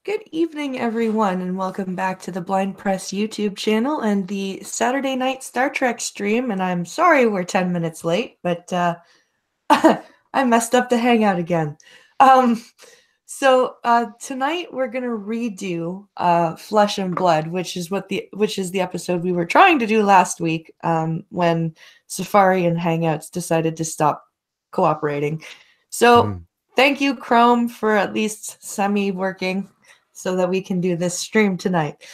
Good evening, everyone, and welcome back to the Blind Press YouTube channel and the Saturday night Star Trek stream. And I'm sorry we're 10 minutes late, but I messed up the hangout again. Tonight we're gonna redo Flesh and Blood, which is the episode we were trying to do last week when Safari and Hangouts decided to stop cooperating. So thank you, Chrome, for at least semi-working so that we can do this stream tonight.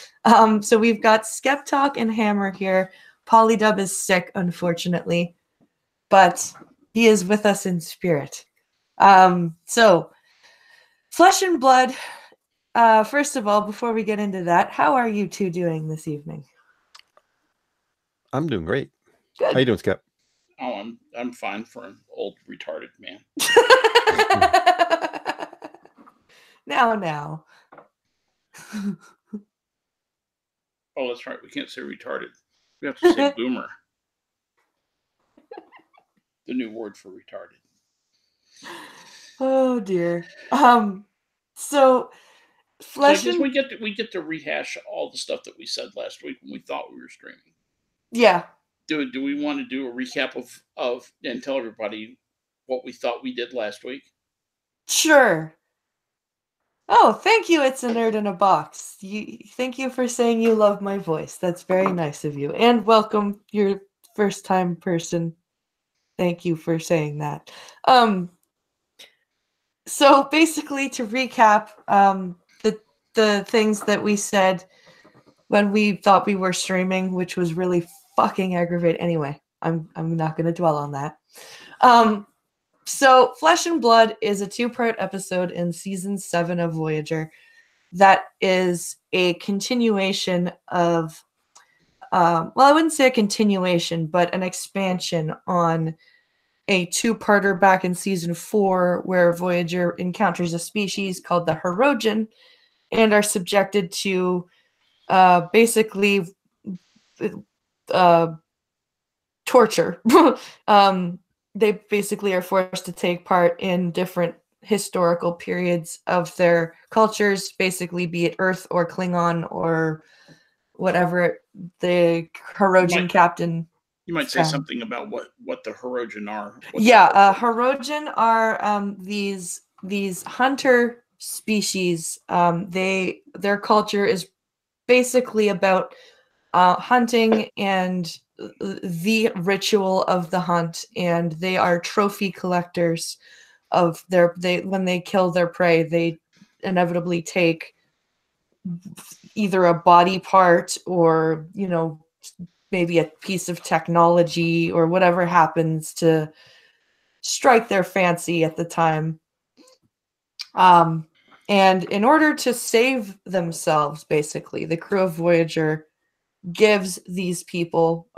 So we've got Skeptalk and Hammer here. Polydub is sick, unfortunately, but he is with us in spirit. So Flesh and Blood, first of all, before we get into that, how are you two doing this evening? I'm doing great. Good. How you doing, Skep? Oh, I'm fine for an old retarded man. Now. Oh, that's right. We can't say retarded. We have to say boomer. The new word for retarded. Oh dear. So Flesh I guess and we get to rehash all the stuff that we said last week when we thought we were streaming. Yeah. Do we want to do a recap of and tell everybody what we thought we did last week? Sure. Oh, thank you. It's a nerd in a box. Thank you for saying you love my voice. That's very nice of you. And welcome, your first time person. Thank you for saying that. So basically, to recap, the things that we said when we thought we were streaming, which was really fucking aggravating. Anyway, I'm not going to dwell on that. So Flesh and Blood is a 2-part episode in season 7 of Voyager that is a continuation of, well, I wouldn't say a continuation, but an expansion on a 2-parter back in season 4 where Voyager encounters a species called the Hirogen and are subjected to basically torture. They basically are forced to take part in different historical periods of their cultures, basically be it Earth or Klingon or whatever the Hirogen captain. You might say something about what the Hirogen are. Hirogen are these hunter species. Their culture is basically about hunting and the ritual of the hunt, and they are trophy collectors of when they kill their prey, they inevitably take either a body part or, maybe a piece of technology or whatever happens to strike their fancy at the time. And in order to save themselves, basically, the crew of Voyager gives these people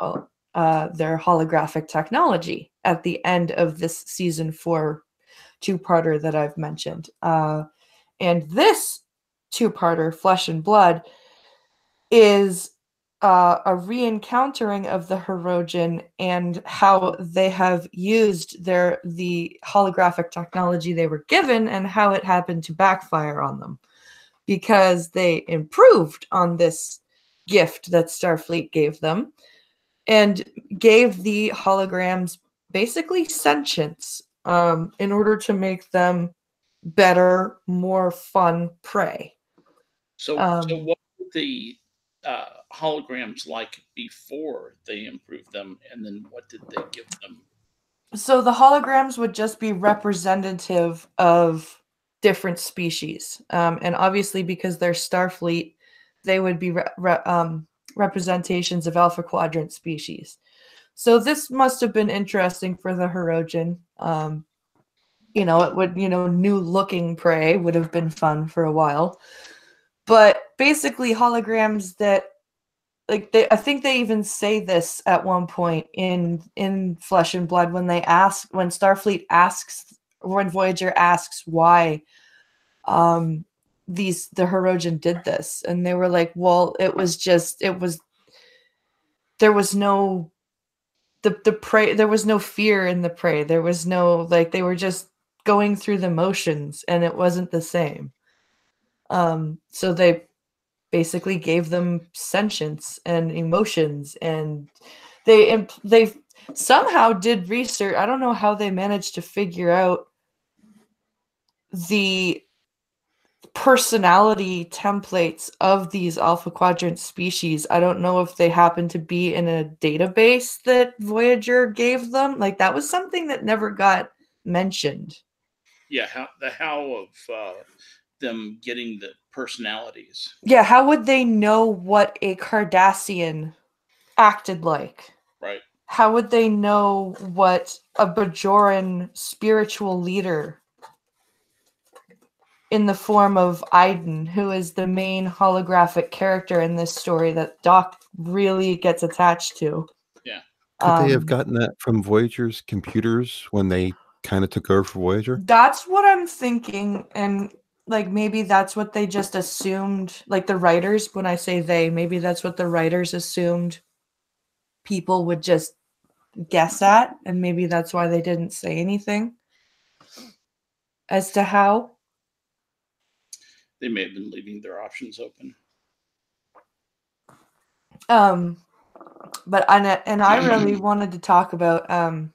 their holographic technology at the end of this season 4 2-parter that I've mentioned. And this 2-parter, Flesh and Blood, is a re-encountering of the Hirogen and how they have used the holographic technology they were given and how it happened to backfire on them, because they improved on this gift that Starfleet gave them and gave the holograms basically sentience in order to make them better, more fun prey. So what were the holograms like before they improved them, and then what did they give them? So the holograms would just be representative of different species, and obviously because they're Starfleet, they would be representations of Alpha Quadrant species. So this must have been interesting for the Hirogen. It would, new looking prey would have been fun for a while. But basically holograms that, I think they even say this at one point in Flesh and Blood when Starfleet asks, when Voyager asks why the Hirogen did this, and they were like, well, there was no the prey, there was no fear in the prey, there was no, they were just going through the motions, and it wasn't the same. So they basically gave them sentience and emotions, and they somehow did research. I don't know how they managed to figure out the personality templates of these Alpha Quadrant species. I don't know if they happen to be in a database that Voyager gave them. Like, that was something that never got mentioned. Yeah, how of them getting the personalities. Yeah, how would they know what a Cardassian acted like? Right. How would they know what a Bajoran spiritual leader in the form of Iden, who is the main holographic character in this story that Doc really gets attached to? Yeah. Could they have gotten that from Voyager's computers when they kind of took over for Voyager? That's what I'm thinking, and like maybe that's what they just assumed, like the writers, when I say they, maybe that's what the writers assumed people would just guess at, and maybe that's why they didn't say anything as to how. They may have been leaving their options open. But I really wanted to talk about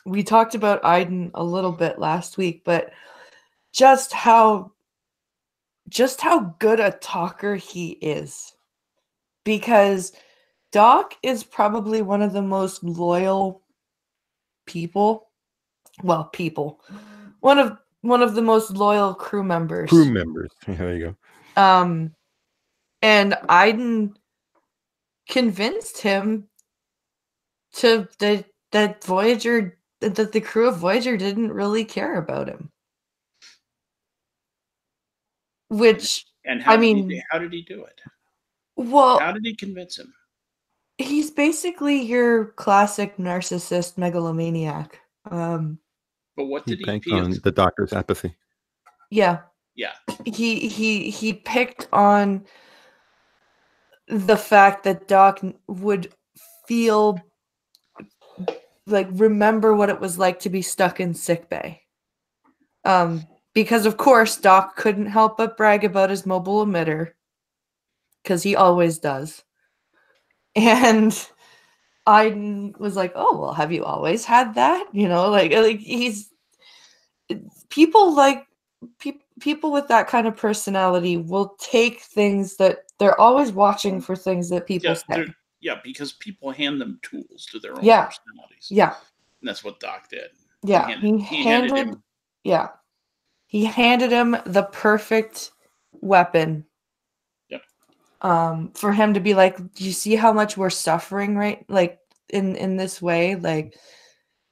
we talked about Iden a little bit last week, but just how good a talker he is. Because Doc is probably one of the most loyal people. Well, people. One of the most loyal crew members. Crew members. Yeah, there you go. And Iden convinced him that Voyager, that the crew of Voyager didn't really care about him. Which, and how did he do it? Well, how did he convince him? He's basically your classic narcissist megalomaniac. But what did he banked on the Doctor's apathy? Yeah. Yeah. He picked on the fact that Doc would feel like, remember what it was like to be stuck in sickbay. Because of course Doc couldn't help but brag about his mobile emitter, because he always does. And Iden was like, "Oh, well, have you always had that?" You know, like he's people like people with that kind of personality will take things that they're always watching for things that people say. Yeah, because people hand them tools to their own personalities. Yeah. And that's what Doc did. Yeah. He handed him. Yeah. He handed him the perfect weapon. Yep. For him to be like, do you see how much we're suffering, right? Like in this way, like,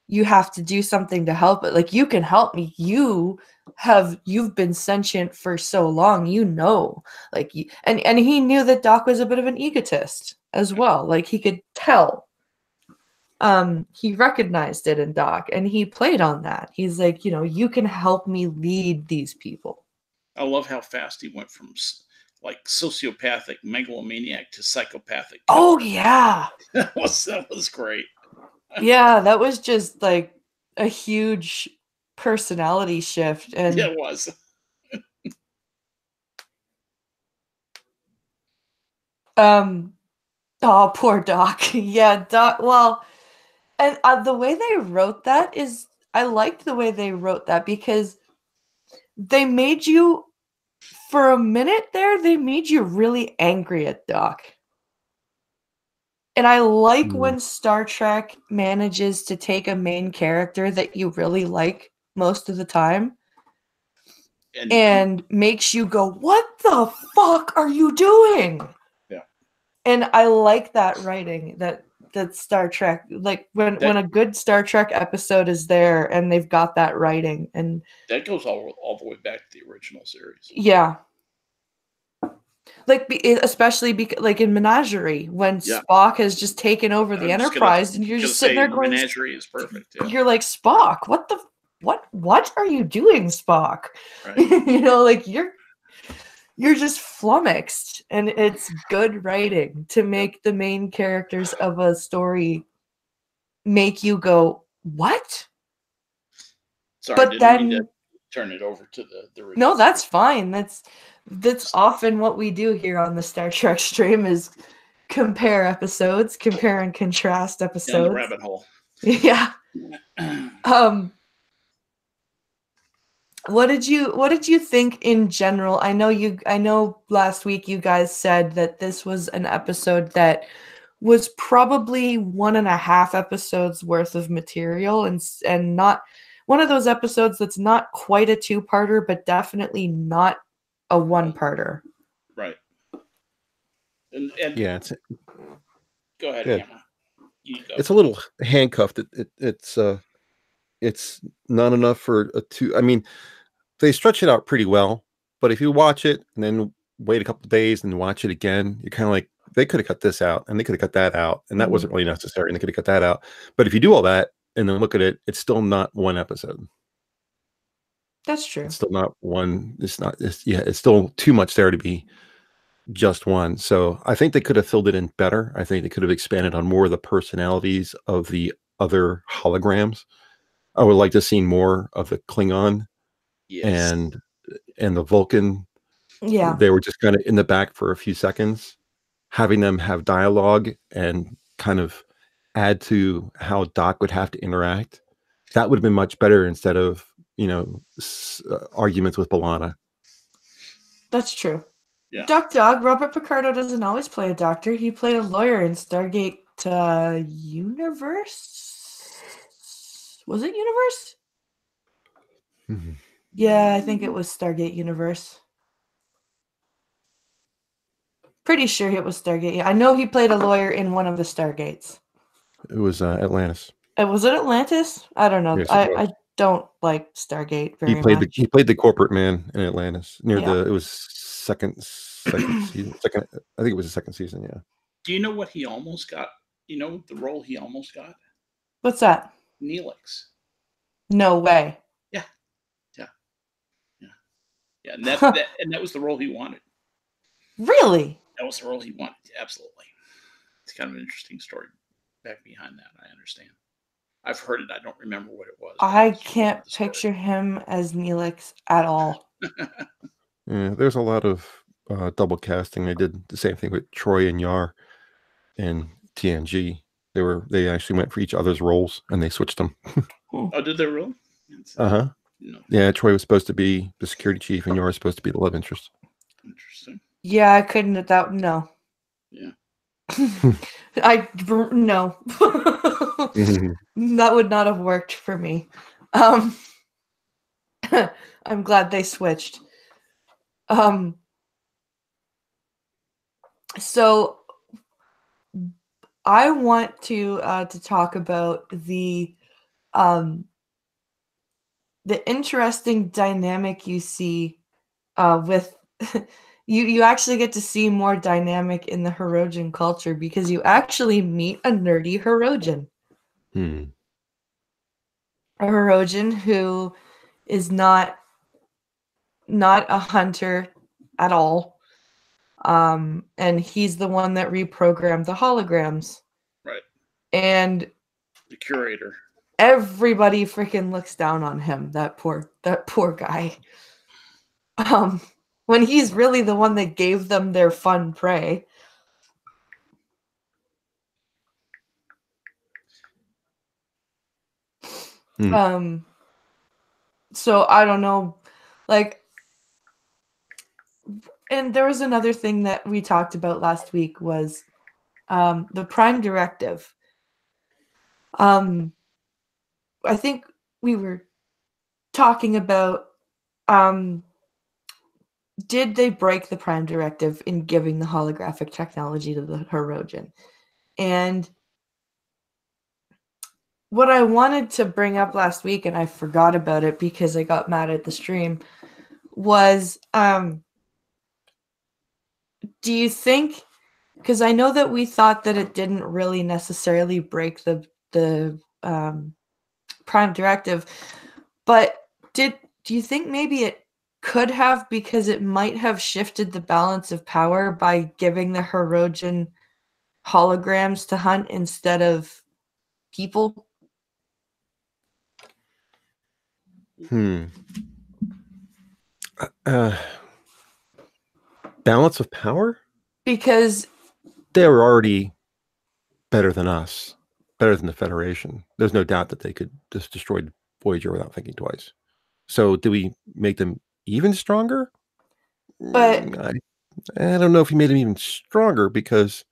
you have to do something to help it. Like, you can help me. You've been sentient for so long, you know. Like, and he knew that Doc was a bit of an egotist as well. Like, he could tell. He recognized it in Doc, and he played on that. He's like, you know, you can help me lead these people. I love how fast he went from like sociopathic megalomaniac to psychopathic. Oh yeah, that was great. Yeah, that was just like a huge personality shift. And yeah, it was. Oh, poor Doc. Yeah, Doc. Well, and the way they wrote that is, I liked the way they wrote that, because they made you, for a minute there, they made you really angry at Doc. And I like when Star Trek manages to take a main character that you really like most of the time and makes you go, what the fuck are you doing? Yeah. And I like that writing, that Star Trek, like when a good Star Trek episode is there and they've got that writing, and that goes all the way back to the original series. Yeah. Like, especially like in Menagerie, when Spock has just taken over the Enterprise, and you're just sitting there going, Menagerie is perfect. Yeah. You're like, Spock, what are you doing, Spock? Right. You know, like you're just flummoxed, and it's good writing to make the main characters of a story make you go, what? Sorry, turn it over to the No, that's fine. That's often what we do here on the Star Trek stream is compare episodes, compare and contrast episodes. Down the rabbit hole. Yeah. What did you think in general? I know last week you guys said that this was an episode that was probably 1.5 episodes worth of material and not one of those episodes that's not quite a 2-parter, but definitely not a 1-parter. Right. And yeah, go ahead, yeah. Hannah. You go. It's a little handcuffed. It's not enough for a 2. I mean, they stretch it out pretty well, but if you watch it and then wait a couple of days and watch it again, you're kind of like, they could have cut this out and they could have cut that out, and that wasn't really necessary, and they could have cut that out. But if you do all that and then look at it, it's still not 1 episode. That's true. It's still not one. It's still too much there to be just one. So I think they could have filled it in better. I think they could have expanded on more of the personalities of the other holograms. I would like to see more of the Klingon and the Vulcan. Yeah. They were just kind of in the back for a few seconds. Having them have dialogue and kind of add to how Doc would have to interact. That would have been much better instead of, arguments with B'Elanna. That's true. Yeah. Dog, Robert Picardo doesn't always play a doctor. He played a lawyer in Stargate Universe. Was it Universe? Mm-hmm. Yeah, I think it was Stargate Universe. Pretty sure it was Stargate. I know he played a lawyer in one of the Stargates. It was Atlantis. Was it Atlantis? I don't know. Yes, I don't like Stargate very much. He played the corporate man in Atlantis near it was second season. I think it was the second season. Yeah. Do you know what he almost got? You know the role he almost got? What's that? Neelix. No way. Yeah. And that was the role he wanted. Really? That was the role he wanted. Absolutely. It's kind of an interesting story back behind that. I understand. I've heard it. I don't remember what it was. I can't picture him as Neelix at all. Yeah, there's a lot of double casting. They did the same thing with Troy and Yar in TNG. They actually went for each other's roles and they switched them. Oh, did they really? Uh-huh. No. Yeah, Troy was supposed to be the security chief and Yar was supposed to be the love interest. Interesting. Yeah, I couldn't have that. No. Yeah. No. That would not have worked for me. I'm glad they switched. So I want to talk about the interesting dynamic you see with you actually get to see more dynamic in the Hirogen culture because you actually meet a nerdy Hirogen. A Hirogen who is not a hunter at all. And he's the one that reprogrammed the holograms. Right. And the curator. Everybody freaking looks down on him, that poor guy. When he's really the one that gave them their fun prey. So I don't know, like, and there was another thing that we talked about last week was the Prime Directive. I think we were talking about did they break the Prime Directive in giving the holographic technology to the Hirogen? And what I wanted to bring up last week, and I forgot about it because I got mad at the stream, was do you think, because I know that we thought that it didn't really necessarily break the Prime Directive, but do you think maybe it could have, because it might have shifted the balance of power by giving the Hirogen holograms to hunt instead of people? Balance of power? Because they were already better than us, better than the Federation. There's no doubt that they could just destroy Voyager without thinking twice. So do we make them even stronger? But I don't know if we made them even stronger, because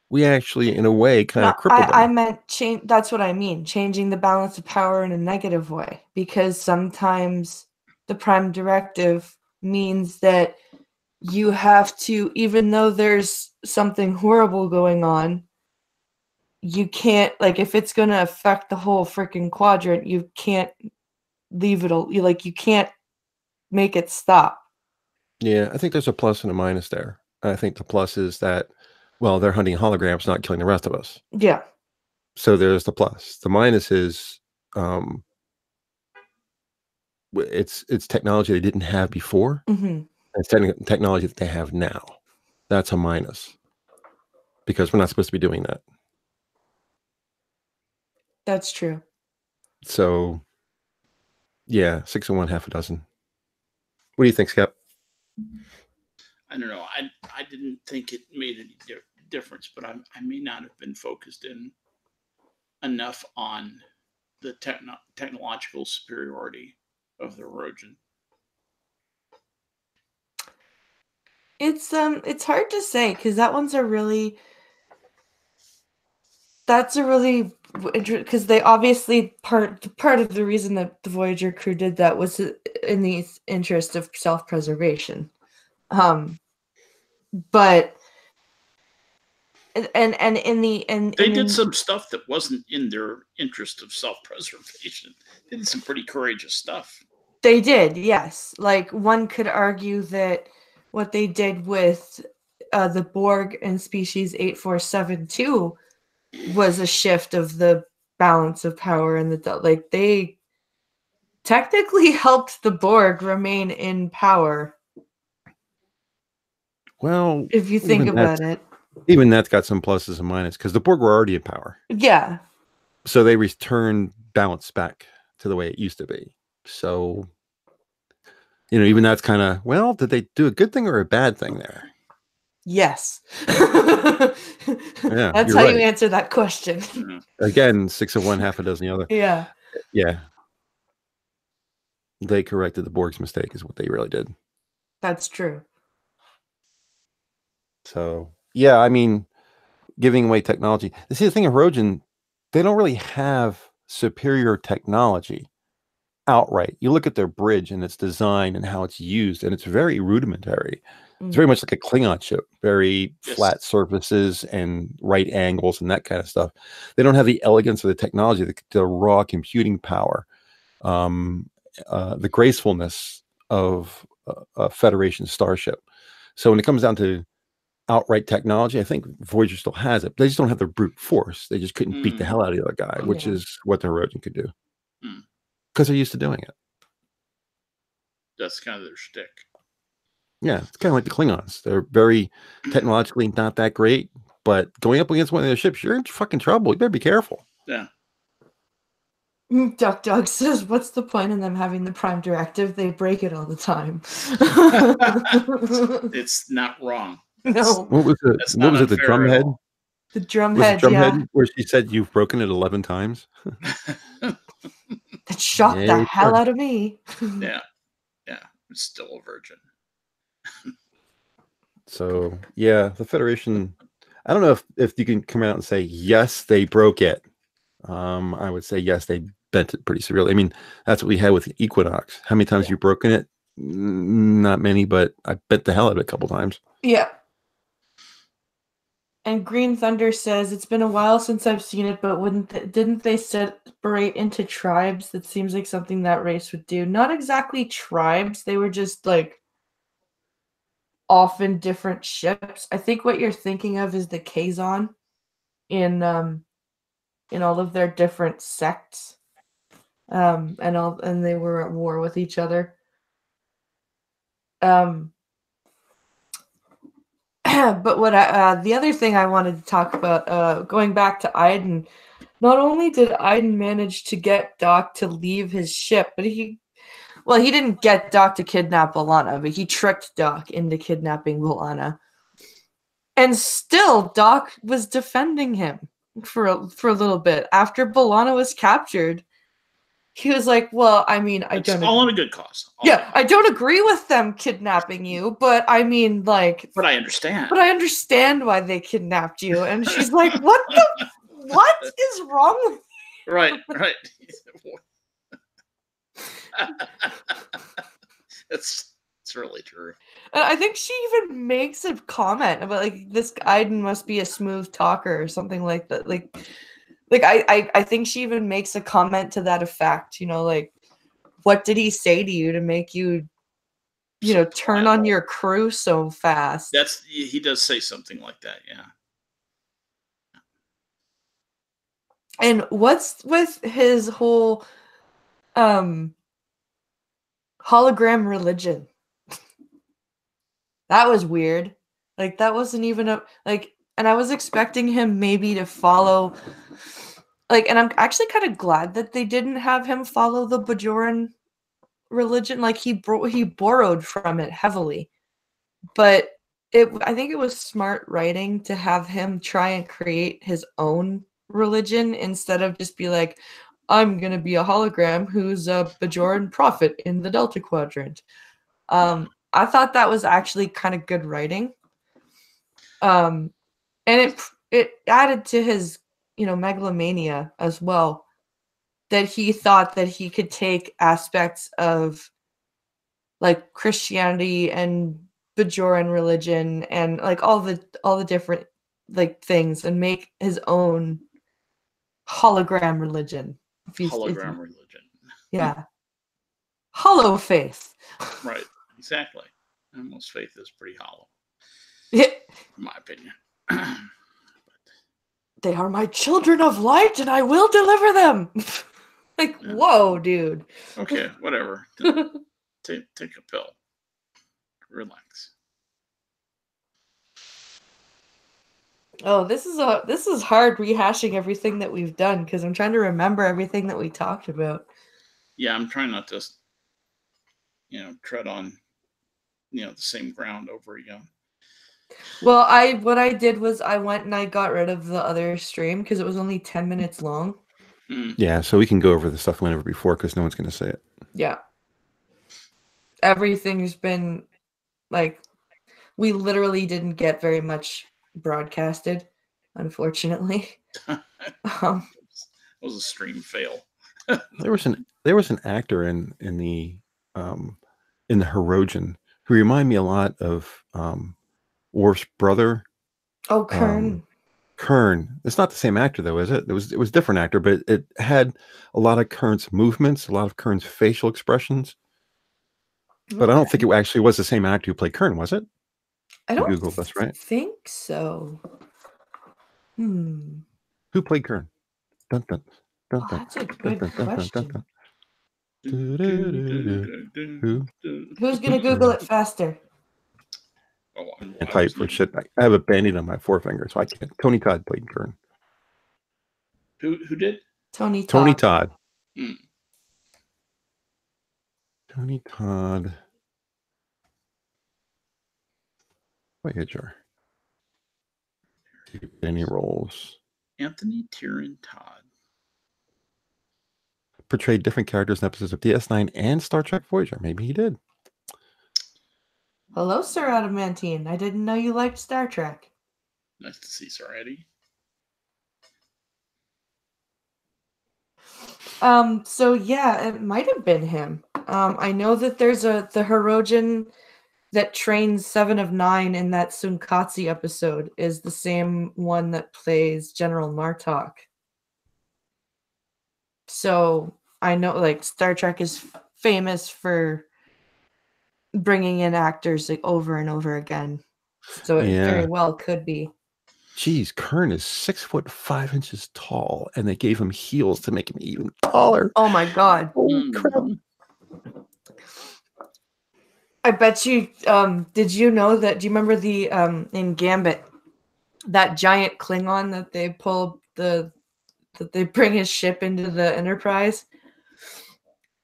we actually, in a way, kind of crippled them. I meant change. That's what I mean. Changing the balance of power in a negative way, because sometimes the Prime Directive means that you have to, even though there's something horrible going on, you can't, like, if it's going to affect the whole freaking quadrant, you can't leave it. You can't make it stop. Yeah, I think there's a plus and a minus there. I think the plus is that, well, they're hunting holograms, not killing the rest of us. Yeah. So there's the plus. The minus is it's technology they didn't have before. Mm-hmm. It's technology that they have now. That's a minus, because we're not supposed to be doing that. That's true. So, yeah, 6 of 1, half a dozen. What do you think, Skep? I don't know. I didn't think it made any difference, but I may not have been focused in enough on the technological superiority of the Rojan. It's hard to say, because that's a really because they obviously part of the reason that the Voyager crew did that was in the interest of self-preservation. But they did some stuff that wasn't in their interest of self-preservation. They did some pretty courageous stuff. They did, yes. Like, one could argue that what they did with the Borg and species 8472 was a shift of the balance of power, and they technically helped the Borg remain in power. Well, if you think about it, even that's got some pluses and minuses, because the Borg were already in power. Yeah. So they returned balance back to the way it used to be. So, even that's kind of, well, did they do a good thing or a bad thing there? Yes. Yeah, that's how right. You answer that question. Again, 6 of 1, half a dozen the other. Yeah. Yeah. They corrected the Borg's mistake, is what they really did. That's true. So, yeah, I mean, giving away technology. See, the thing of Rojan, they don't really have superior technology outright. You look at their bridge and its design and how it's used, and it's very rudimentary. It's very much like a Klingon ship, very flat surfaces and right angles and that kind of stuff. They don't have the elegance of the technology, the raw computing power, the gracefulness of a Federation starship. So when it comes down to outright technology, I think Voyager still has it. But they just don't have the brute force. They just couldn't beat the hell out of the other guy, which is what the Rojan could do. Because they're used to doing it. That's kind of their shtick. Yeah, it's kind of like the Klingons. They're very technologically not that great, but going up against one of their ships, you're in fucking trouble. You better be careful. Yeah. Duck Dog says, what's the point in them having the Prime Directive? They break it all the time. It's not wrong. No. What was it? The drumhead? The drumhead, yeah. Where she said you've broken it 11 times. That shocked the hell out of me. Yeah. Yeah. It's still a virgin. So, yeah, the Federation, I don't know if you can come out and say, yes, they broke it. I would say, yes, they bent it pretty severely. I mean, that's what we had with Equinox. How many times you've broken it? Not many, but I bent the hell out of it a couple times. Yeah. And Green Thunder says, it's been a while since I've seen it, but didn't they separate into tribes? That seems like something that race would do. Not exactly tribes. They were just like often different ships. I think what you're thinking of is the Kazon in all of their different sects. And they were at war with each other. But what the other thing I wanted to talk about, going back to Iden, not only did Iden manage to get Doc to leave his ship, but he Well, he didn't get Doc to kidnap B'Elanna, but he tricked Doc into kidnapping B'Elanna. And still, Doc was defending him for a little bit. After B'Elanna was captured, he was like, well, I mean, It's all in a good cause. I don't agree with them kidnapping you, but I mean, like... But I understand. But I understand why they kidnapped you. And she's like, what is wrong with you? Right. It's really true. And I think she even makes a comment about like this Iden must be a smooth talker or something like that. Like I think she even makes a comment to that effect. You know, like what did he say to you to make you, turn on your crew so fast? He does say something like that, yeah. And what's with his whole hologram religion? That was weird. Like that wasn't even and I was expecting him maybe to follow and I'm actually kind of glad that they didn't have him follow the Bajoran religion. Like he borrowed from it heavily. But I think it was smart writing to have him try and create his own religion instead of just be like, I'm gonna be a hologram who's a Bajoran prophet in the Delta Quadrant. I thought that was actually kind of good writing. And it added to his, megalomania as well, that he thought that he could take aspects of like Christianity and Bajoran religion and like all the different like things and make his own hologram religion. Religion. Yeah. Hollow faith. Right. Exactly. And most faith is pretty hollow. Yeah. In my opinion. They are my children of light and I will deliver them. Whoa, dude. Okay, whatever. Take a pill. Relax. Oh, this is hard rehashing everything that we've done because I'm trying to remember everything that we talked about. Yeah, I'm trying not to tread on the same ground over again. Well, what I did was I went and I got rid of the other stream because it was only 10 minutes long. Yeah, so we can go over the stuff we went over before because no one's going to say it. Yeah. Everything's been like, we literally didn't get very much broadcasted, unfortunately. It was a stream fail. There was an actor in the Herogen who reminded me a lot of Worf's brother. Oh, Kern. Kern. It's not the same actor though, is it? It was a different actor, but it had a lot of Kern's movements, a lot of Kern's facial expressions. But I don't think it actually was the same actor who played Kern, was it? I don't Google this, right? think so. Who played Kern? Dun, dun, dun, dun, that's a good question. Who? Who's gonna Google it faster? Oh, I type for shit. I have a band-aid on my forefinger, so I can't. Tony Todd played Kern. Who did? Tony Todd. Tony Todd. Tony Todd. Voyager. Any roles? Anthony Tyrion Todd. Portrayed different characters in episodes of DS9 and Star Trek Voyager. Maybe he did. Hello, Sir Adamantine. I didn't know you liked Star Trek. Nice to see Sir Eddie. So yeah, it might have been him. I know that there's the Herogen that trains 7 of 9 in that Sunkatsi episode is the same one that plays General Martok. So I know like Star Trek is famous for bringing in actors like over and over again. So it very well could be. Geez, Kern is 6'5" tall, and they gave him heels to make him even taller. Oh my god! Holy crap! I bet you. Did you know that? Do you remember the in Gambit that giant Klingon that they pull that they bring his ship into the Enterprise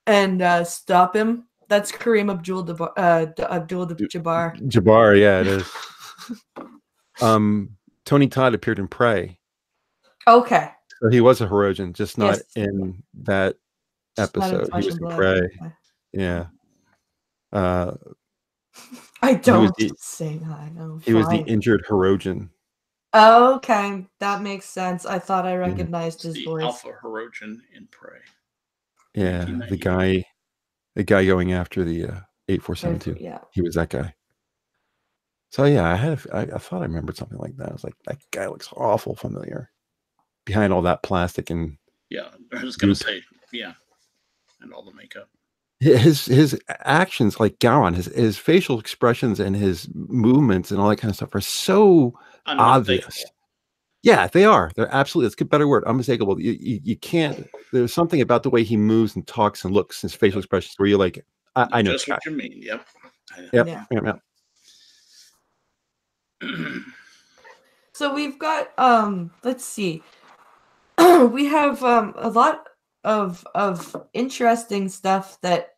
and stop him That's Kareem Abdul-Jabbar. Jabbar, yeah, it is. Tony Todd appeared in Prey. Okay. So he was a Hirogen, just not Yes. in that Just not in episode. He Flesh was and in Blood. Prey. Okay. Yeah. I don't the- say that. No, He was the fine. injured Hirogen. Okay, that makes sense. I thought I recognized It's his the voice. Alpha Hirogen in Prey. Yeah, 1998. the guy going after the 8472. Yeah. He was that guy. So yeah, I thought I remembered something like that. I was like, that guy looks awful familiar. Behind all that plastic and Yeah, I was gonna say, yeah, and all the makeup. His actions, like Gowron, his facial expressions and his movements and all that kind of stuff are so obvious. Yeah, they are. They're absolutely, let's get a better word, unmistakable. You can't, there's something about the way he moves and talks and looks, his facial expressions, where you're like, I know just what you mean. Yep. Yep. So we've got let's see. We have a lot of interesting stuff that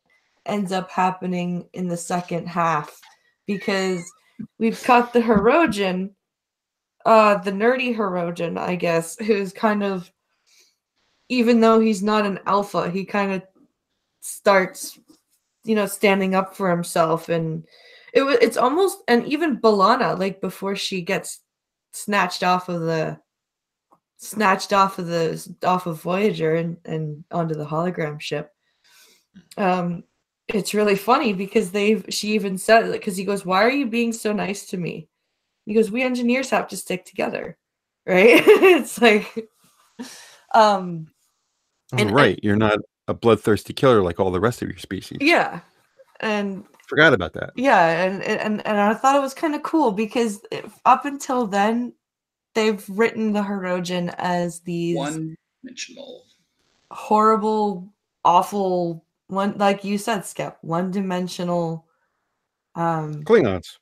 ends up happening in the second half, because we've got the Hirogen, the nerdy Hirogen, I guess, who's kind of, even though he's not an alpha, he kind of starts, standing up for himself, and it's almost, and even B'Elanna, like before she gets snatched off of Voyager and onto the hologram ship. It's really funny because she even said, because he goes, "Why are you being so nice to me?" He goes, "We engineers have to stick together," right? It's like, right. You're not a bloodthirsty killer like all the rest of your species. Yeah, and forgot about that. Yeah, and I thought it was kind of cool because up until then, they've written the Hirogen as these one-dimensional, horrible, awful, one, like you said, Skep, one-dimensional Klingons.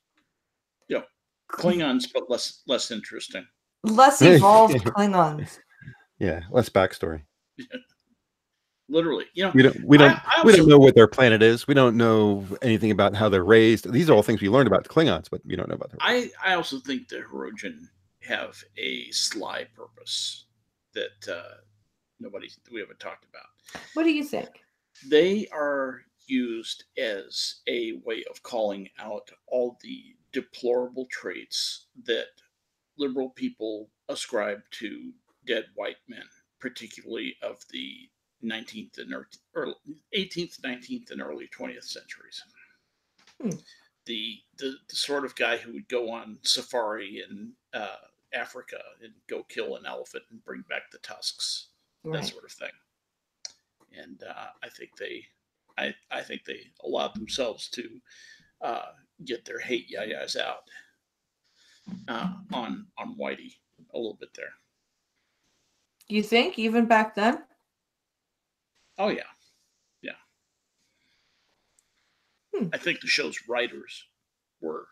Yep. Klingons, but less interesting. Less evolved Klingons. Yeah, less backstory. Literally, we don't know what their planet is. We don't know anything about how they're raised. These are all things we learned about the Klingons, but we don't know about them. I also think the Hirogen have a sly purpose that we haven't talked about. What do you think? They are used as a way of calling out all the deplorable traits that liberal people ascribe to dead white men, particularly of the 19th and early 18th, 19th, and early 20th centuries. The sort of guy who would go on safari in Africa and go kill an elephant and bring back the tusks, that sort of thing. And I think they allowed themselves to get their hate yayas out on Whitey a little bit there. You think even back then? Oh yeah. I think the show's writers were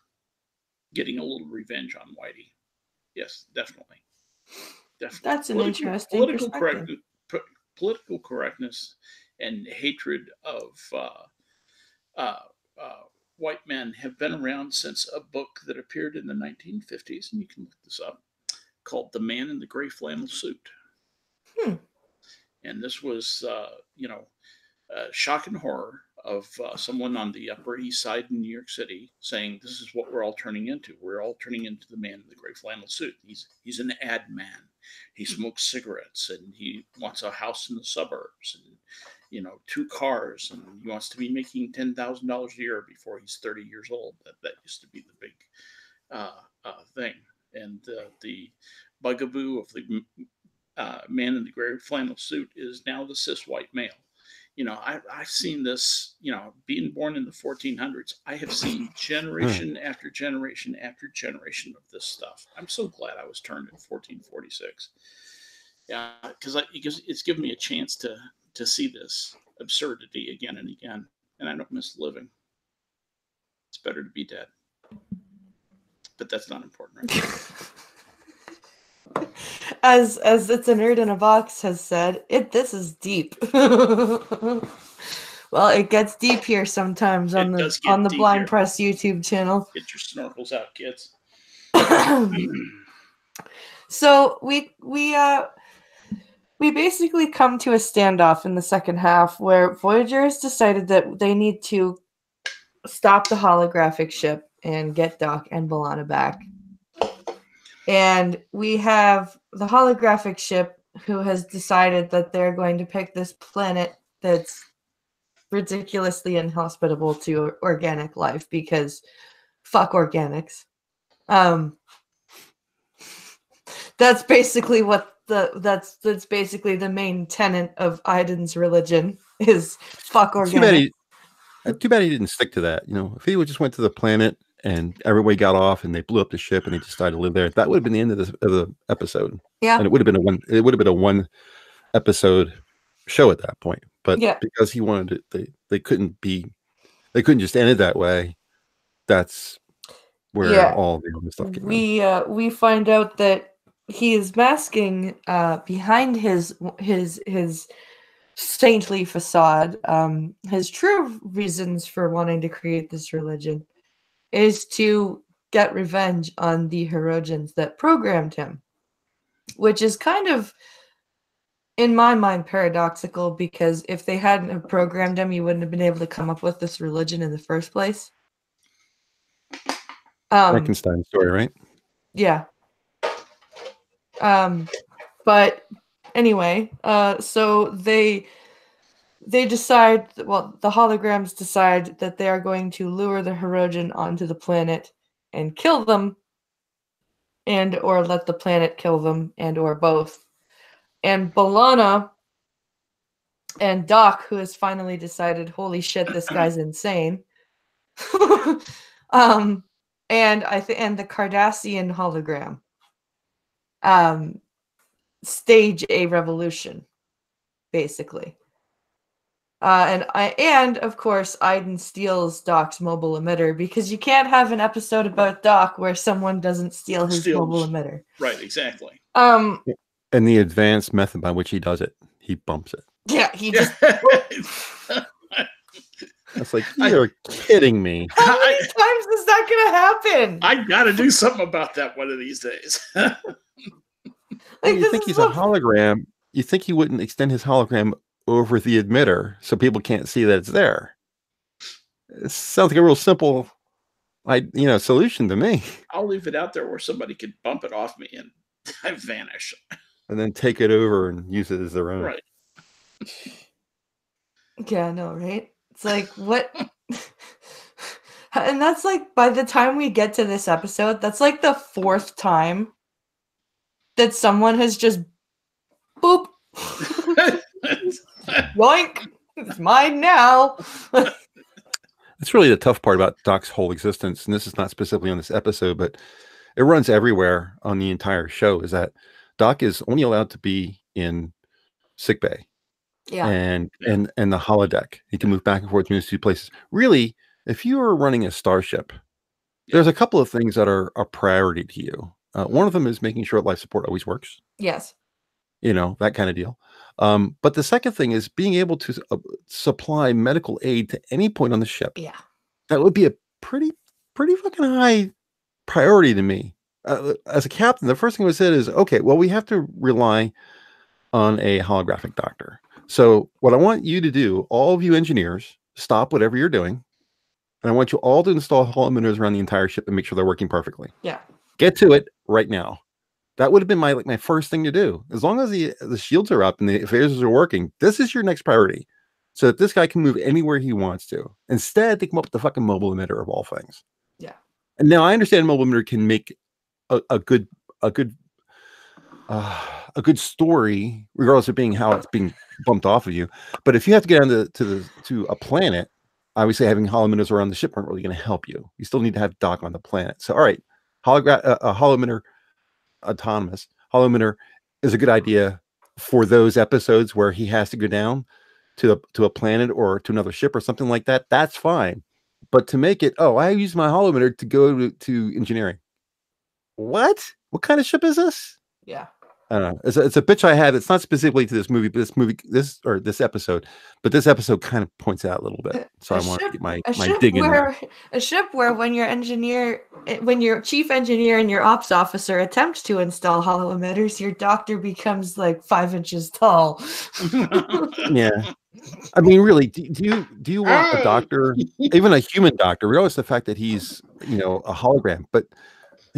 getting a little revenge on Whitey. Yes, definitely. That's an interesting perspective. Political correctness and hatred of white men have been around since a book that appeared in the 1950s, and you can look this up, called "The Man in the Gray Flannel Suit." And this was, shock and horror of someone on the Upper East Side in New York City saying, "This is what we're all turning into. We're all turning into the man in the gray flannel suit. He's an ad man. He smokes cigarettes and he wants a house in the suburbs and 2 cars, and he wants to be making $10,000 a year before he's 30 years old." That used to be the big thing. And the bugaboo of the man in the gray flannel suit is now the cis white male. I've seen this, being born in the 1400s, I have seen generation after generation after generation of this stuff. I'm so glad I was turned in 1446. Yeah, because it's given me a chance to see this absurdity again and again, and I don't miss living. It's better to be dead. But that's not important right now. As It's a Nerd in a Box has said, this is deep. Well, it gets deep here sometimes on the Blind Press YouTube channel. Get your snorkels out, kids. So we basically come to a standoff in the second half where Voyager has decided that they need to stop the holographic ship and get Doc and B'Elanna back. And we have the holographic ship who has decided that they're going to pick this planet that's ridiculously inhospitable to organic life because fuck organics. That's basically what that's basically the main tenet of Iden's religion is fuck organic. Too bad he didn't stick to that. If he just went to the planet and everybody got off and they blew up the ship and he decided to live there, that would have been the end of the episode. Yeah, and it would have been a one episode show at that point. But because he wanted it, they couldn't just end it that way. That's where all the other stuff came in. We find out that he is masking behind his saintly facade. His true reasons for wanting to create this religion is to get revenge on the Herodians that programmed him, which is kind of, in my mind, paradoxical, because if they hadn't have programmed him, you wouldn't have been able to come up with this religion in the first place. Frankenstein story, right? Yeah. But anyway, so they decide, well, the holograms decide that they are going to lure the Herodian onto the planet and kill them, and or let the planet kill them, and or both. And B'Elanna and Doc, who has finally decided, holy shit, this guy's insane. And the Cardassian hologram stage a revolution, basically. And of course, Iden steals Doc's mobile emitter, because you can't have an episode about Doc where someone doesn't steal his mobile emitter. Right, exactly. And the advanced method by which he does it, he bumps it. Yeah, he just. That's like, you're kidding me. How many times is that gonna happen? I gotta do something about that one of these days. You think he's a hologram? You think he wouldn't extend his hologram over the emitter so people can't see that it's there? It sounds like a real simple, solution to me. I'll leave it out there where somebody could bump it off me and I vanish, and then take it over and use it as their own. Right. Yeah, I know, right? It's like, what? And that's like, by the time we get to this episode, that's like the fourth time that someone has just boop. Yoink. It's mine now. That's really the tough part about Doc's whole existence. And this is not specifically on this episode, but it runs everywhere on the entire show, is that Doc is only allowed to be in sickbay. Yeah. And the holodeck. He can move back and forth between those two places. Really, if you are running a starship, there's a couple of things that are a priority to you. One of them is making sure life support always works. Yes. That kind of deal. But the second thing is being able to supply medical aid to any point on the ship. Yeah. That would be a pretty fucking high priority to me. As a captain, the first thing I said is, okay, well, we have to rely on a holographic doctor. So what I want you to do, all of you engineers, stop whatever you're doing. And I want you all to install holometers around the entire ship and make sure they're working perfectly. Yeah. Get to it right now. That would have been my first thing to do. As long as the shields are up and the phasers are working, this is your next priority. So that this guy can move anywhere he wants to. Instead, they come up with the fucking mobile emitter of all things. Yeah. And now I understand mobile emitter can make a good story, regardless of being how it's being bumped off of you. But if you have to get on to a planet, obviously having holometers around the ship aren't really going to help you. You still need to have Doc on the planet. So, all right, holometer autonomous holometer is a good idea for those episodes where he has to go down to a planet or to another ship or something like that. That's fine. But to make it, I use my holometer to go to engineering. What kind of ship is this? Yeah. I don't know. It's a pitch I had. It's not specifically to this movie, but this episode. But this episode kind of points out a little bit. So I want to get my dig in there. A ship where when your chief engineer and your ops officer attempt to install hollow emitters, your doctor becomes like 5 inches tall. Yeah. I mean, really, do you want a doctor, even a human doctor, regardless of the fact that he's, a hologram, but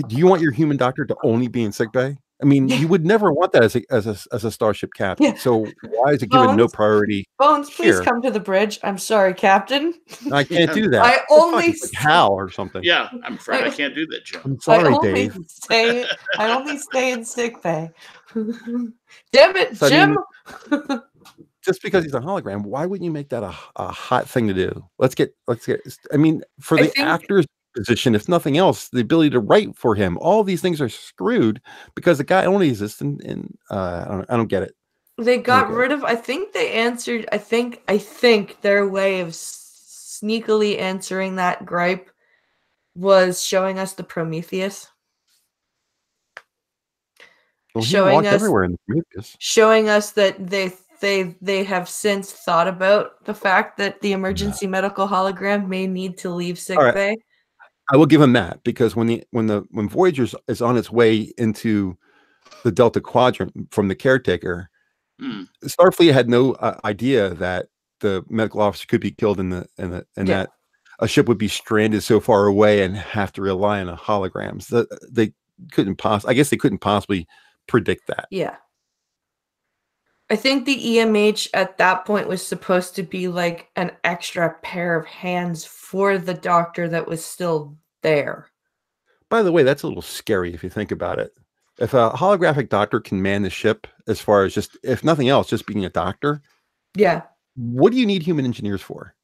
do you want your human doctor to only be in sickbay? I mean, you would never want that as a starship captain. Yeah. So why is it given no priority? Bones, please come to the bridge. I'm sorry, Captain. I can't do that. I only Hal or something. Yeah, I'm afraid I can't do that, Jim. I'm sorry, Dave. I only stay in sickbay. Damn it, so, Jim. I mean, just because he's a hologram, why wouldn't you make that a hot thing to do? Let's get. I mean, for the actor's position, if nothing else, the ability to write for him. All these things are screwed because the guy only exists in I don't get it. They got rid of. I think they answered. I think their way of sneakily answering that gripe was showing us the Prometheus. Well, showing us everywhere in the Prometheus. Showing us that they have since thought about the fact that the emergency medical hologram may need to leave sickbay. I will give him that, because when Voyager is on its way into the Delta Quadrant from the caretaker, Starfleet had no idea that the medical officer could be killed and that a ship would be stranded so far away and have to rely on holograms. They couldn't possibly predict that. Yeah. I think the EMH at that point was supposed to be like an extra pair of hands for the doctor that was still there. By the way, that's a little scary if you think about it. If a holographic doctor can man the ship, as far as just, if nothing else, just being a doctor. Yeah. What do you need human engineers for?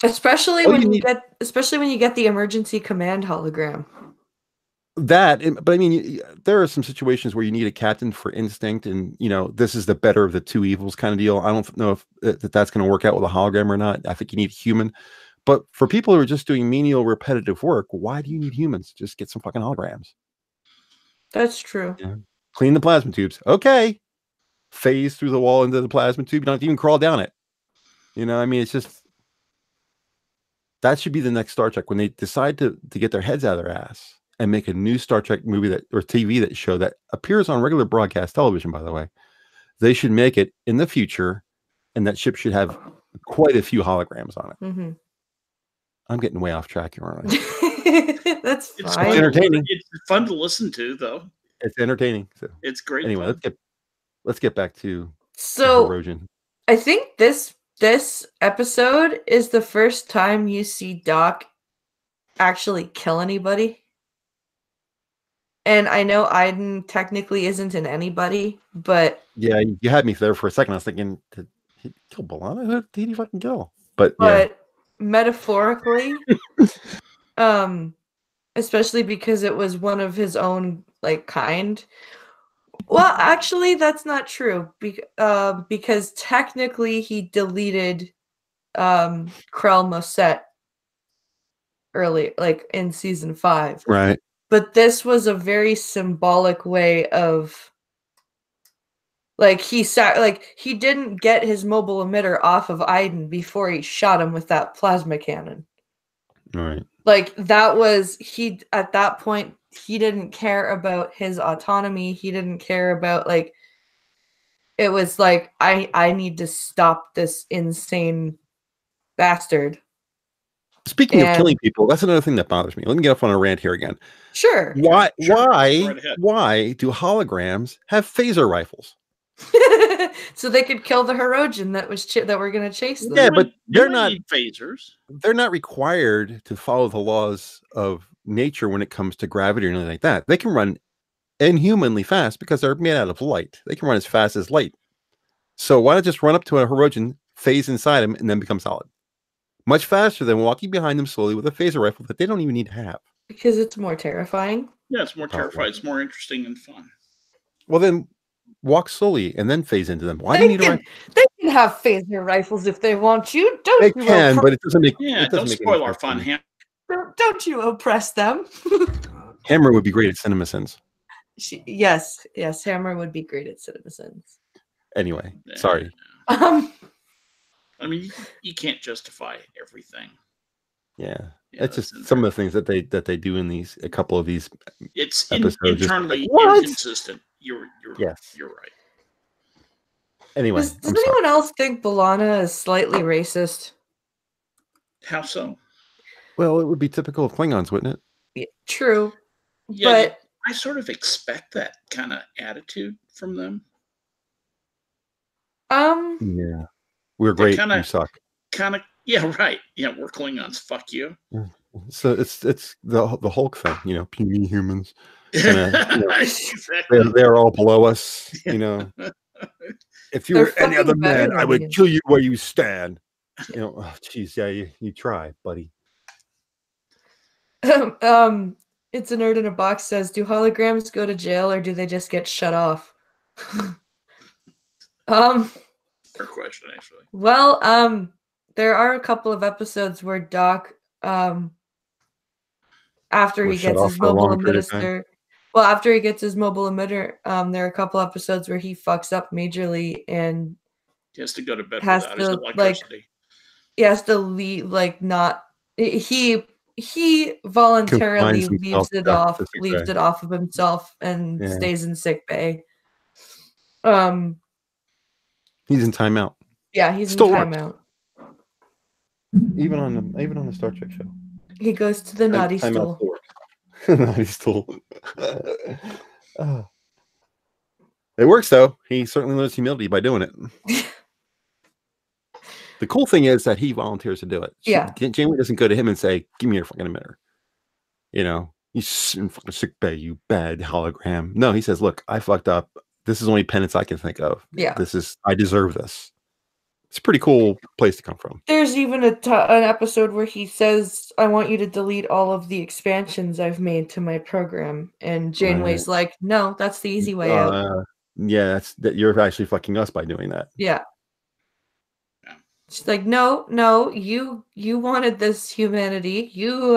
Especially when you get the emergency command hologram. But I mean, there are some situations where you need a captain for instinct, and this is the better of the two evils kind of deal. I don't know if that's going to work out with a hologram or not. I think you need human. But for people who are just doing menial, repetitive work, why do you need humans? Just get some fucking holograms. That's true. Yeah. Clean the plasma tubes. Okay. Phase through the wall into the plasma tube. You don't have to even crawl down it. I mean, it's just, that should be the next Star Trek when they decide to get their heads out of their ass and make a new Star Trek movie or TV show that appears on regular broadcast television, by the way. They should make it in the future, and that ship should have quite a few holograms on it. Mm-hmm. I'm getting way off track here, aren't I? That's fine. It's entertaining. It's fun to listen to, though. It's entertaining. So it's great. Anyway, let's get back to erosion. I think this episode is the first time you see Doc actually kill anybody. And I know Aiden technically isn't an anybody, but yeah, you had me there for a second. I was thinking, did he kill B'Elanna? Who did he fucking kill? But metaphorically, especially because it was one of his own kind. Well, actually, that's not true. Because technically, he deleted Krell Moset early, in season 5, right? But this was a very symbolic way of, he didn't get his mobile emitter off of Aiden before he shot him with that plasma cannon. Right. That was, at that point, he didn't care about his autonomy. He didn't care about, it was I need to stop this insane bastard. Speaking of killing people, that's another thing that bothers me. Let me get off on a rant here again. Sure. Why do holograms have phaser rifles? So they could kill the Herodian that were going to chase them. Yeah, but they're not phasers. They're not required to follow the laws of nature when it comes to gravity or anything like that. They can run inhumanly fast because they're made out of light. They can run as fast as light. So why not just run up to a Herodian, phase inside him, and then become solid? Much faster than walking behind them slowly with a phaser rifle that they don't even need to have. Because it's more terrifying. Yeah, it's more terrifying. It's more interesting and fun. Well, then walk slowly and then phase into them. Why do you need a rifle? They can have phaser rifles if they want you. They can, but it doesn't make. Yeah, don't spoil our fun. Don't you oppress them? Hammer would be great at CinemaSins. Yes, Hammer would be great at citizens. Anyway, Yeah. sorry. Um, I mean, you can't justify everything. Yeah, Yeah, it's that's just some of the things that they do in a couple of these It's episodes. just like, internally what? inconsistent. You're Yes. you're right. Anyway, does anyone else think B'Elanna is slightly racist? How so? Well, it would be typical of Klingons, wouldn't it? Yeah, true, Yeah, but I sort of expect that kind of attitude from them. Yeah, we're great. kinda- You suck. Kind of, yeah, right. Yeah, we're Klingons. Fuck you. So it's the Hulk thing, puny humans. Kinda, Exactly. they're all below us, If you They're were any fucking other better man, than I would we. kill you where you stand. Oh, geez, yeah, you try, buddy. It's a nerd in a box says, do holograms go to jail or do they just get shut off? Fair question, actually. Well, there are a couple of episodes where Doc, after he gets his mobile emitter, after he gets his mobile emitter, there are a couple episodes where he fucks up majorly and he has to go to bed without his electricity. He has to leave, not he voluntarily leaves it off of himself and stays in sick bay. He's in timeout. Yeah, he's still in timeout. Even on the Star Trek show. He goes to the naughty stool. Naughty stool. It works though. He certainly learns humility by doing it. The cool thing is that he volunteers to do it. Janeway doesn't go to him and say, "Give me your fucking emitter." He's in fucking sick bay, you bad hologram. No, he says, "Look, I fucked up. This is the only penance I can think of. Yeah, I deserve this." It's a pretty cool place to come from. There's even an episode where he says, "I want you to delete all of the expansions I've made to my program," and Janeway's like, "No, that's the easy way out." Yeah, you're actually fucking us by doing that. Yeah. She's like, no, you wanted this humanity. You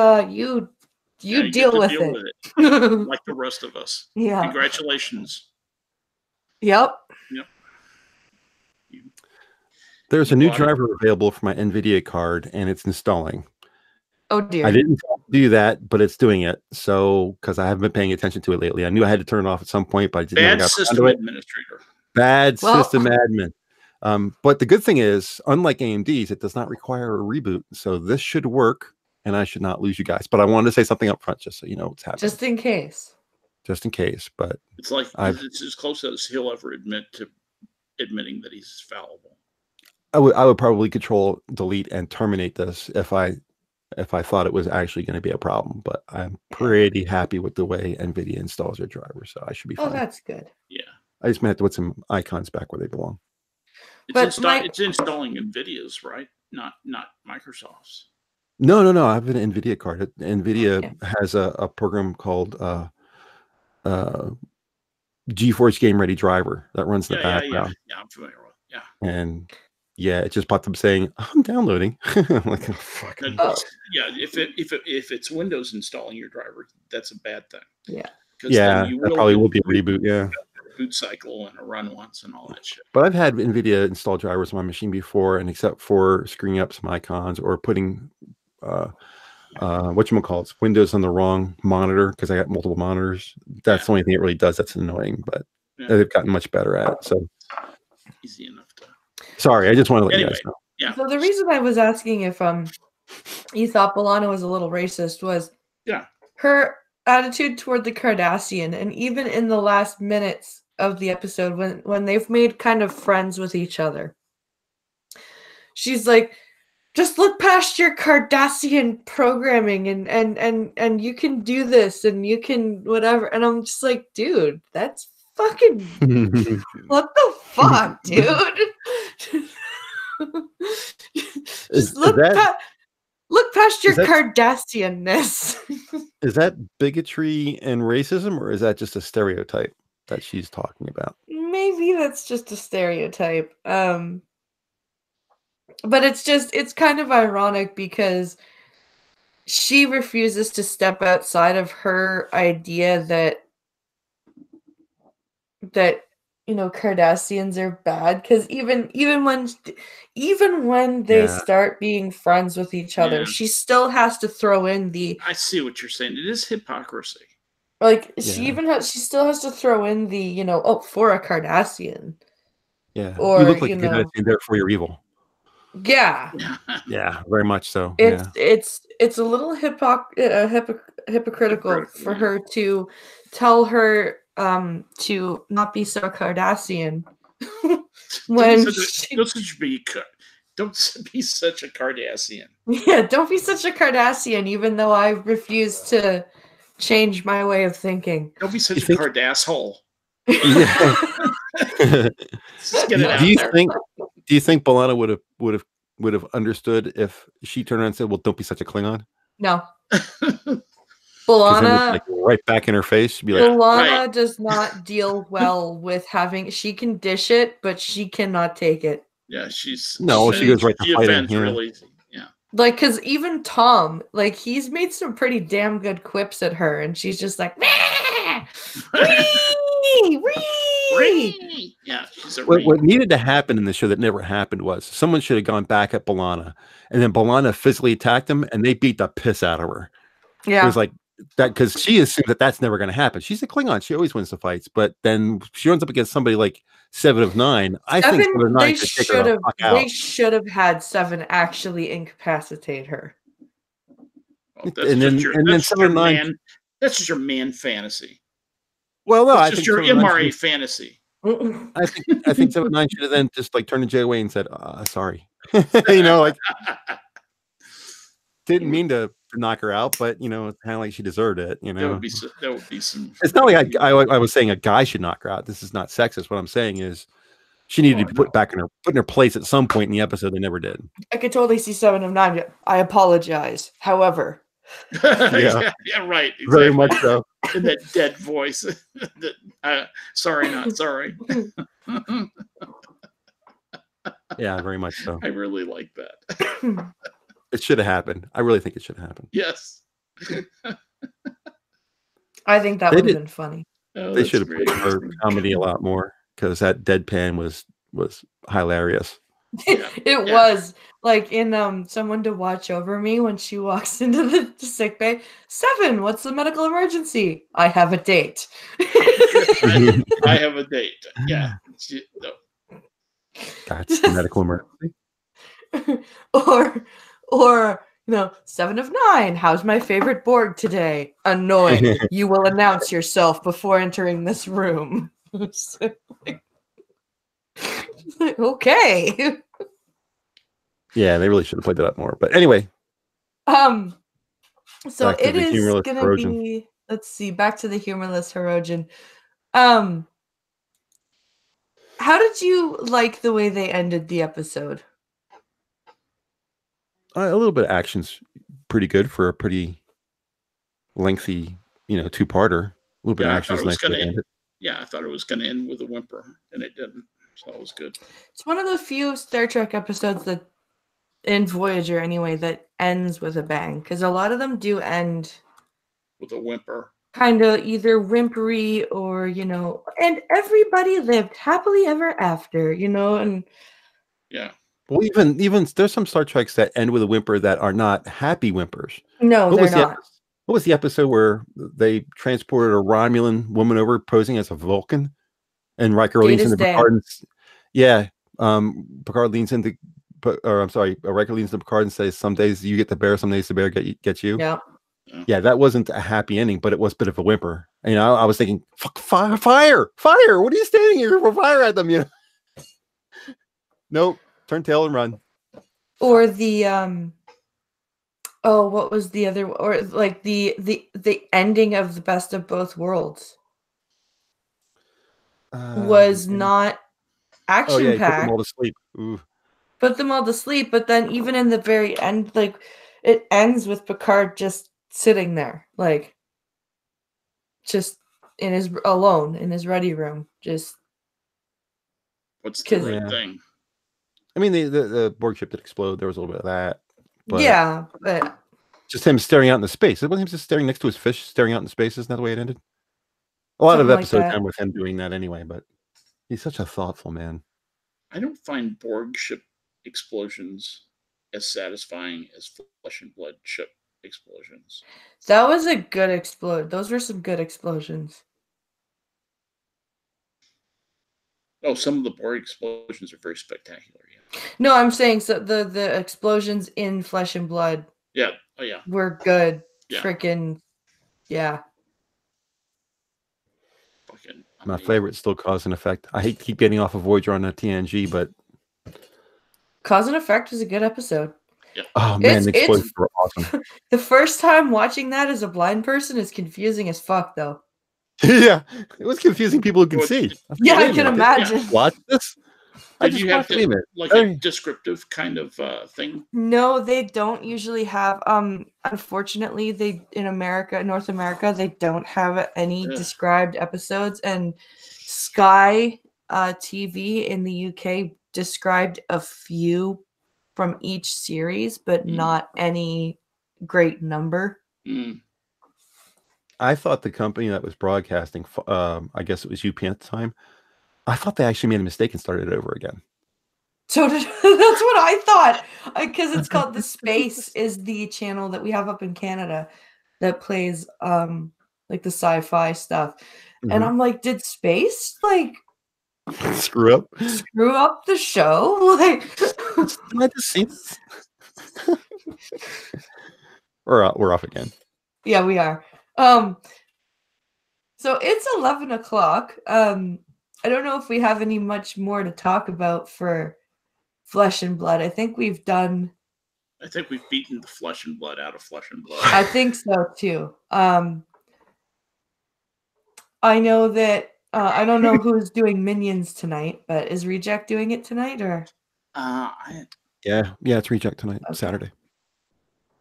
deal with it. Like the rest of us. Yeah. Congratulations. Yep. There's a new driver available for my NVIDIA card, and it's installing. Oh dear. I didn't do that, but it's doing it. So, because I haven't been paying attention to it lately, I knew I had to turn it off at some point, but I didn't. Bad system administrator. Bad system admin. But the good thing is, unlike AMD's, it does not require a reboot. So this should work, and I should not lose you guys. But I wanted to say something up front, just so you know what's happening. Just in case. But it's like it's as close as he'll ever admit to admitting that he's fallible. I would probably control, delete, and terminate this if I thought it was actually going to be a problem. But I'm pretty happy with the way NVIDIA installs their driver, so I should be fine. Oh, that's good. Yeah. I just might have to put some icons back where they belong. It's installing NVIDIA's, right? Not Microsoft's. No. I have an NVIDIA card. NVIDIA has a program called GeForce Game Ready Driver that runs in the background. Yeah, I'm familiar with it. Yeah. And it just popped up saying, "I'm downloading." I'm like, yeah, if it's Windows installing your driver, that's a bad thing. Yeah. That probably will be a reboot. Yeah. Boot cycle and a run once and all that shit. But I've had NVIDIA install drivers on my machine before, and except for screwing up some icons or putting whatchamacallits, Windows on the wrong monitor because I got multiple monitors. That's the only thing it really does. That's annoying, but they've gotten much better at it. So easy enough to. Sorry, I just want to let you guys know. Yeah. So the reason I was asking if you thought B'Elanna was a little racist was her attitude toward the Cardassian, and even in the last minutes of the episode when they've made kind of friends with each other, she's like, just look past your Cardassian programming and you can do this and you can whatever. And I'm just like, dude, that's fucking what the fuck, dude? Just look past your Cardassianness. Is that bigotry and racism, or is that just a stereotype that she's talking about? Maybe that's just a stereotype. But it's kind of ironic because she refuses to step outside of her idea that that Cardassians are bad, because even when they start being friends with each other, she still has to throw in the. I see what you're saying. It is hypocrisy. Like she still has to throw in the for a Cardassian. Yeah, or you look like a Cardassian, therefore you're evil. Yeah. Yeah, very much so. It's a little hypocritical for her to tell her to not be so Cardassian. Don't be such a Cardassian. Yeah, don't be such a Cardassian, even though I refuse to change my way of thinking. Don't be such a Cardasshole. Do you think B'Elanna would have understood if she turned around and said, "Well, don't be such a Klingon"? No. B'Elanna, like, right back in her face. Be like, B'Elanna does not deal well with having. She can dish it, but she cannot take it. Yeah, she goes right to fighting. Real easy. Yeah, like because even Tom, like he's made some pretty damn good quips at her, and she's just like, wee, wee. Yeah, she's what needed to happen in the show that never happened was someone should have gone back at B'Elanna, and then B'Elanna physically attacked him, and they beat the piss out of her. Yeah, it was like that because she assumed that's never going to happen. She's a Klingon; she always wins the fights. But then she runs up against somebody like Seven of Nine. I think Seven of Nine they should have had Seven actually incapacitate her. Well, then Seven of Nine. That's just your man fantasy. Well, no, I think your MRA fantasy. I think 7 of 9 should have then just like turned to Jay away and said, "Sorry," like didn't mean to knock her out, but it's kind of like she deserved it. That would be some. It's not like I was saying a guy should knock her out. This is not sexist. What I'm saying is she needed to be put in her place at some point in the episode. They never did. I could totally see 7 of 9. I apologize. However. Yeah, right. Exactly. Very much so. In that dead voice. Sorry, not sorry. Yeah, very much so. I really like that. It should have happened. I really think it should have happened. Yes. I think that would have been funny. They should have put her comedy a lot more because that deadpan was hilarious. It was like in Someone to Watch Over Me when she walks into the sick bay. 7, what's the medical emergency? I have a date. I have a date. Yeah. That's the medical emergency. Or 7 of 9. How's my favorite Borg today? Annoying. You will announce yourself before entering this room. Okay. Yeah, they really should have played that up more. But anyway. So it is gonna be, let's see, back to the humorless Hirogen. How did you like the way they ended the episode? A little bit of action's pretty good for a pretty lengthy, two-parter. A little bit of action's nice to end it. Yeah, I thought it was going to end with a whimper, and it didn't. So it was good. It's one of the few Star Trek episodes that, in Voyager anyway, that ends with a bang. Because a lot of them do end with a whimper. Kind of either whimpery or, and everybody lived happily ever after, and... Yeah. Well, even there's some Star Treks that end with a whimper that are not happy whimpers. No, they're not. What was the episode where they transported a Romulan woman over posing as a Vulcan, and Riker leans into Picard? Picard leans into, Riker leans into Picard and says, "Some days you get the bear, some days the bear gets you." Yeah. Yeah, that wasn't a happy ending, but it was a bit of a whimper. I was thinking, "Fuck, fire! What are you standing here for? Fire at them!" Nope. Turn tail and run. Or the what was the other, or like the ending of the Best of Both Worlds was not action packed. Put them all to sleep. Ooh. Put them all to sleep, but then even in the very end, like it ends with Picard just sitting there, like just in his ready room, just. What's the right thing? I mean, the Borg ship did explode. There was a little bit of that. But yeah, but just him staring out into space. It wasn't him just staring next to his fish, staring out into space. Isn't that the way it ended? A lot of Something like episode that. time with him doing that anyway, but he's such a thoughtful man. I don't find Borg ship explosions as satisfying as Flesh and Blood ship explosions. That was a good explode. Those were some good explosions. Oh, some of the Borg explosions are very spectacular. Yeah. No, I'm saying so the explosions in Flesh and Blood Yeah. Oh, yeah. were good. Yeah. Freaking yeah. Fucking My amazing. favorite still Cause and Effect. I hate to keep getting off of Voyager on the TNG, but Cause and Effect was a good episode. Yeah. oh man, the It's explosions were awesome. the first time watching that as a blind person is confusing as fuck though. Yeah, it was confusing people who can Well, see. Yeah, Wait I a can minute, imagine. did I watch this? I Did just you have watched it. Wait a minute. like a descriptive kind of thing? No, they don't usually have unfortunately they in America, North America, they don't have any Ugh. described episodes, and Sky TV in the UK described a few from each series, but not any great number. Mm. I thought the company that was broadcasting, I guess it was UP at the time, I thought they actually made a mistake and started it over again. So that's what I thought, because it's called The Space is the channel that we have up in Canada that plays like the sci-fi stuff. And I'm like, did Space like Screw up. screw up the show? Like I just seen this? we're off again. yeah, we are. So it's 11 o'clock. I don't know if we have any much more to talk about for Flesh and Blood. I think we've beaten the Flesh and Blood out of Flesh and Blood. I think so too. I know that I don't know who's doing Minions tonight, but is Reject doing it tonight or? Yeah, it's Reject tonight, okay. Saturday.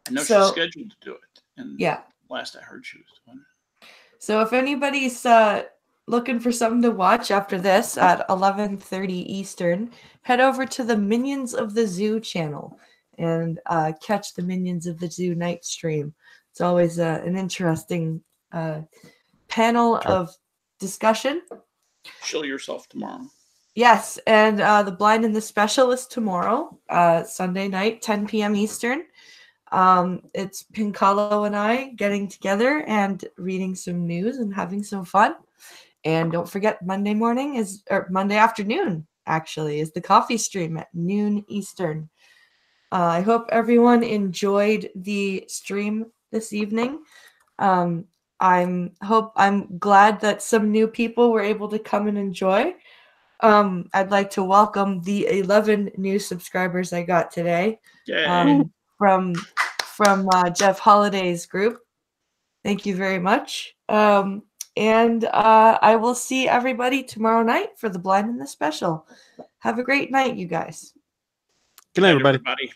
I know she's scheduled to do it, and yeah, last I heard she was doing it. So if anybody's looking for something to watch after this at 11:30 Eastern, head over to the Minions of the Zoo channel and catch the Minions of the Zoo night stream. It's always an interesting panel of discussion. Show yourself tomorrow. Yes, and the Blind and the Special is tomorrow, Sunday night, 10 p.m. Eastern. It's Pincalo and I getting together and reading some news and having some fun. And don't forget, Monday afternoon, actually, is the coffee stream at noon Eastern. I hope everyone enjoyed the stream this evening. I'm glad that some new people were able to come and enjoy. I'd like to welcome the 11 new subscribers I got today. From Jeff Holliday's group. Thank you very much. And I will see everybody tomorrow night for the Blind and the Special. Have a great night, you guys. Good night, everybody.